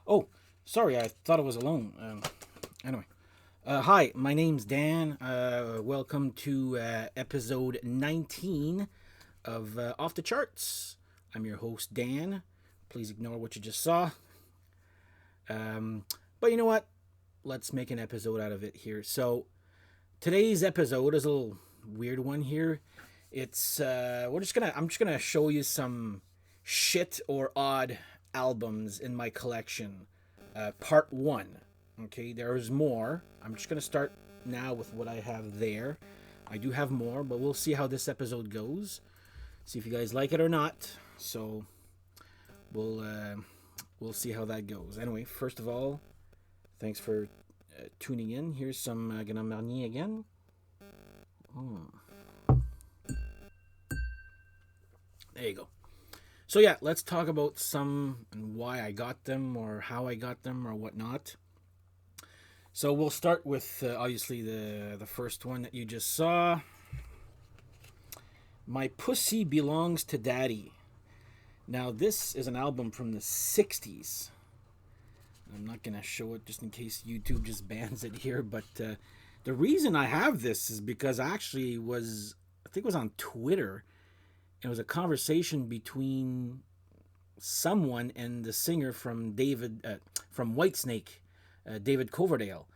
Oh, sorry, I thought I was alone. Anyway, hi, my name's Dan. Welcome to episode 19 of Off the Charts. I'm your host, Dan. Please ignore what you just saw. Um, but you know what? Let's make an episode out of it here. So, today's episode is a little weird one here. It's I'm just gonna show you some shit or odd albums in my collection. Part one. Okay, there's more. I'm just gonna start now with what I have there. I do have more, but we'll see how this episode goes. See if you guys like it or not. So we'll uh, we'll see how that goes. Anyway, first of all, thanks for tuning in. Here's some Grand Marnier again. Mm. There you go. So yeah, let's talk about some and why I got them or how I got them or whatnot. So we'll start with obviously the first one that you just saw. My Pussy Belongs to Daddy. Now this is an album from the 60s. I'm not going to show it just in case YouTube just bans it here, but the reason I have this is because I think it was on Twitter. It was a conversation between someone and the singer from Whitesnake, David Coverdale,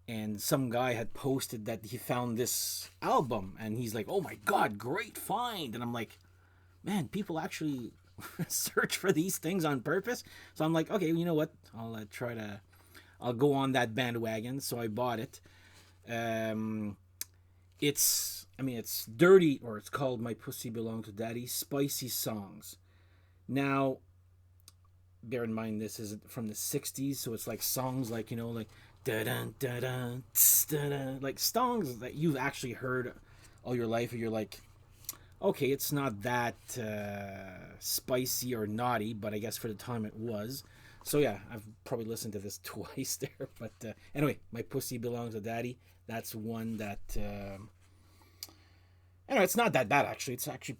and some guy had posted that he found this album, and he's like, "Oh my god, great find!" And I'm like, "Man, people actually search for these things on purpose." So I'm like, "Okay, you know what? I'll go on that bandwagon." So I bought it. Um, it's dirty, or it's called "My Pussy Belong to Daddy." Spicy songs. Now, bear in mind this is from the 60s, so it's like songs like, like da da da da, like songs that you've actually heard all your life, and you're like, okay, it's not that spicy or naughty, but I guess for the time it was. So yeah, I've probably listened to this twice there, but anyway, My Pussy Belongs to Daddy. That's one that anyway, it's not that bad actually. It's actually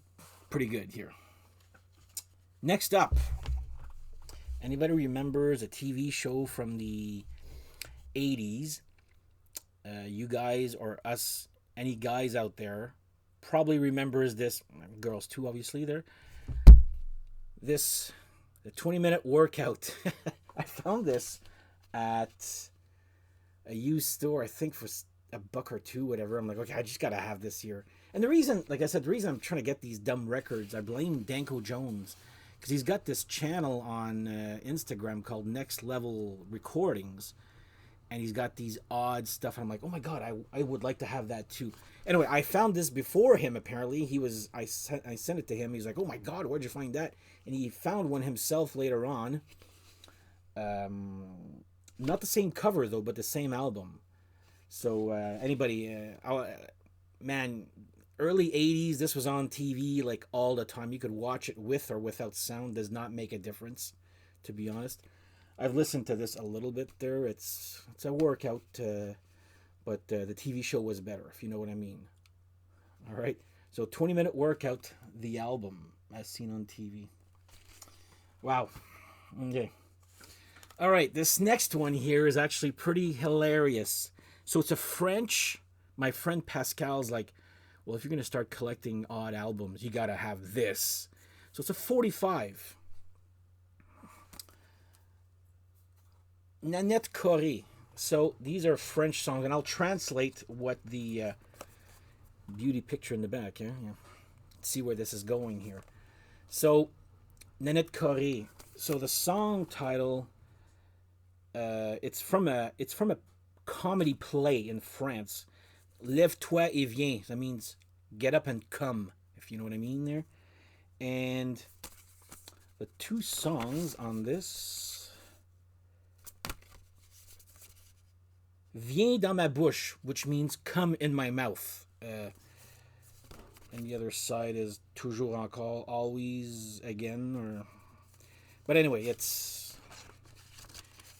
pretty good here. Next up, anybody remembers a TV show from the 80s? You guys or us, any guys out there, probably remembers this. Girls too, obviously. The 20-minute workout. I found this at a used store, I think for a buck or two, whatever. I'm like, okay, I just gotta have this here. And the reason, like I said, the reason I'm trying to get these dumb records, I blame Danko Jones, because he's got this channel on Instagram called Next Level Recordings, and he's got these odd stuff. And I'm like, oh my god, I would like to have that too. Anyway, I found this before him. Apparently, I sent it to him. He's like, oh my god, where'd you find that? And he found one himself later on. Not the same cover though, but the same album. So man, early 80s, this was on TV like all the time. You could watch it with or without sound, does not make a difference, to be honest. I've listened to this a little bit there. It's a workout, but the TV show was better, if you know what I mean. All right. So 20-minute workout, the album as seen on TV. Wow. Okay. All right. This next one here is actually pretty hilarious. So it's a French. My friend Pascal's like, well, if you're gonna start collecting odd albums, you gotta have this. So it's a 45. Nanette Corée. So these are French songs, and I'll translate what the beauty picture in the back. Yeah. Let's see where this is going here. So Nanette Corée. So the song title, it's from a comedy play in France. Lève-toi et viens. That means get up and come, if you know what I mean there. And the two songs on this, Viens dans ma bouche, which means come in my mouth. And the other side is toujours encore, always again, or. But anyway, it's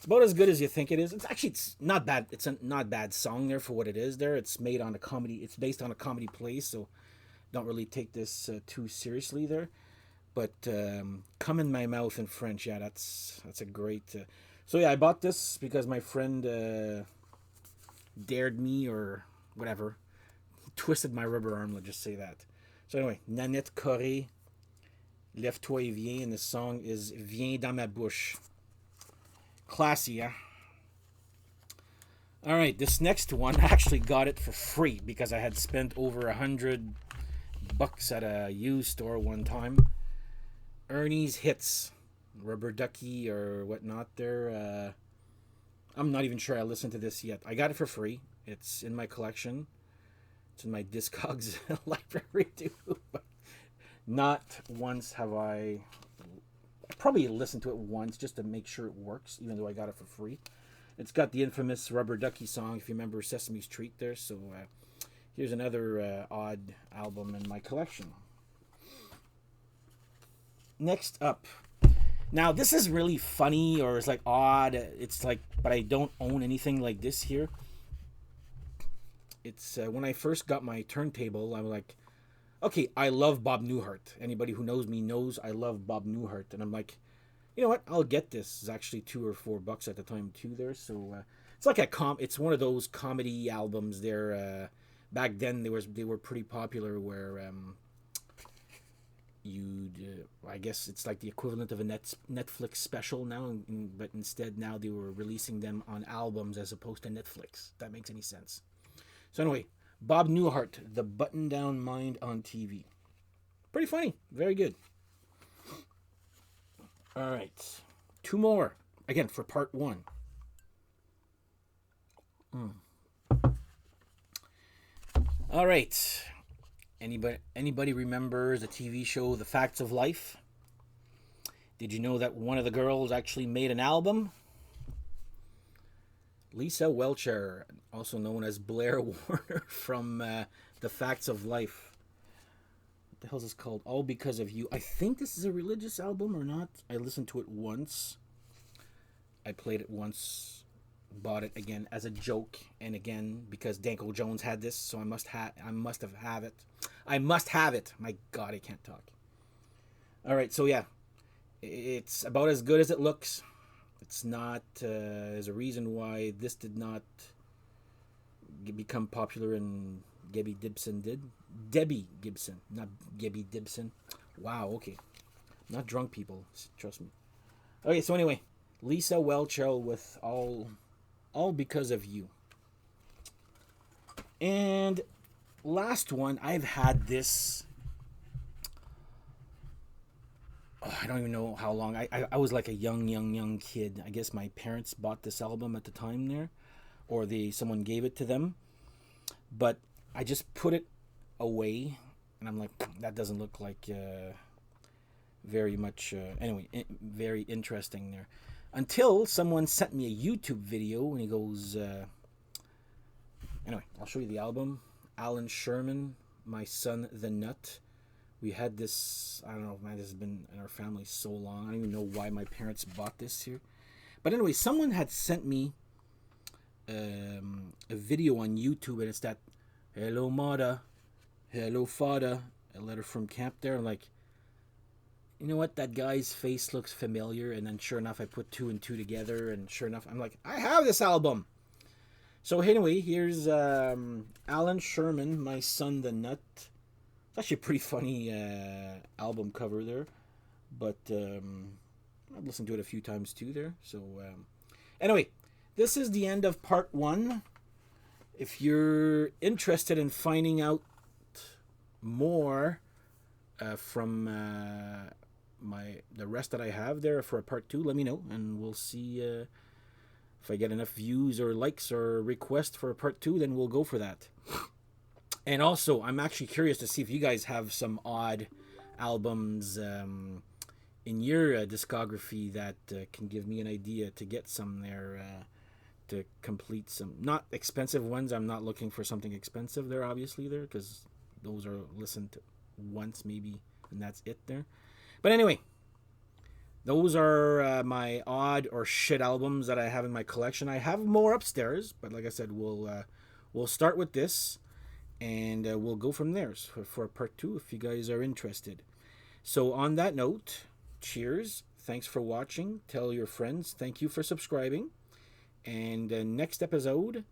about as good as you think it is. It's not bad. It's a not bad song there for what it is. There, it's made on a comedy. It's based on a comedy play, so don't really take this too seriously there. But "Come in My Mouth" in French, yeah, that's a great. So yeah, I bought this because my friend dared me or whatever. He twisted my rubber arm, let's just say that. So anyway, Nanette Corée, Lève-toi et viens, and the song is Viens dans ma bouche. Classy, yeah? All right, this next one, I actually got it for free because I had spent over $100 at a used store one time. Ernie's Hits, Rubber Ducky or whatnot there. I'm not even sure I listened to this yet. I got it for free. It's in my collection. It's in my Discogs library too. But not once have I probably listened to it once just to make sure it works, even though I got it for free. It's got the infamous Rubber Ducky song, if you remember Sesame's Treat there. So here's another odd album in my collection. Next up. Now, this is really funny or it's like odd. It's like, but I don't own anything like this here. It's when I first got my turntable, I was like, okay, I love Bob Newhart. Anybody who knows me knows I love Bob Newhart. And I'm like, you know what? I'll get this. It's actually $2 or $4 at the time too there. So it's like it's one of those comedy albums there. Back then they were pretty popular where I guess it's like the equivalent of a Netflix special now, but instead now they were releasing them on albums as opposed to Netflix. If that makes any sense. So anyway, Bob Newhart, The Button Down Mind on TV. Pretty funny. Very good. All right. Two more. Again, for part one. All right. Anybody remembers the TV show The Facts of Life? Did you know that one of the girls actually made an album? Lisa Welcher, also known as Blair Warner from The Facts of Life. What the hell is this called? All Because of You. I think this is a religious album or not. I listened to it once. I played it once. Bought it again as a joke, and again because Danko Jones had this, so I must have it. I must have it. My God, I can't talk. All right, so yeah, it's about as good as it looks. It's not. There's a reason why this did not become popular, and Debbie Gibson did. Debbie Gibson, not Debbie Gibson. Wow. Okay, not drunk people. Trust me. Okay, so anyway, Lisa Welcher with all Because of You. And last one, I've had this. Oh, I don't even know how long. I was like a young kid. I guess my parents bought this album at the time there, or someone gave it to them. But I just put it away, and I'm like, that doesn't look like very much. Anyway, very interesting there. Until someone sent me a YouTube video and he goes, anyway, I'll show you the album. Alan Sherman, My Son the Nut. We had this, I don't know, man, this has been in our family so long. I don't even know why my parents bought this here. But anyway, someone had sent me a video on YouTube, and it's that, hello, Mother, hello, Father, a letter from camp there. I'm like, you know what, that guy's face looks familiar. And then sure enough, I put two and two together, and sure enough, I'm like, I have this album. So anyway, here's Alan Sherman, My Son the Nut. It's actually a pretty funny album cover there, but I've listened to it a few times too there. So anyway, this is the end of part one. If you're interested in finding out more from the rest that I have there for a part two, let me know, and we'll see if I get enough views or likes or requests for a part two, then we'll go for that. And also, I'm actually curious to see if you guys have some odd albums in your discography that can give me an idea to get some there to complete some not expensive ones. I'm not looking for something expensive there, obviously, there, because those are listened to once maybe, and that's it there. But anyway, those are my odd or shit albums that I have in my collection. I have more upstairs, but like I said, we'll start with this, and we'll go from there for part two if you guys are interested. So on that note, cheers, Thanks for watching. Tell your friends. Thank you for subscribing. And next episode,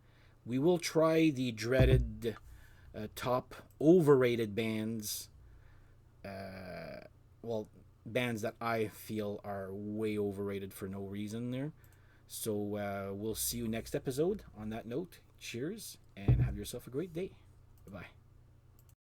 we will try the dreaded top overrated bands. Well, bands that I feel are way overrated for no reason there. So we'll see you next episode. On that note, cheers and have yourself a great day. Bye bye.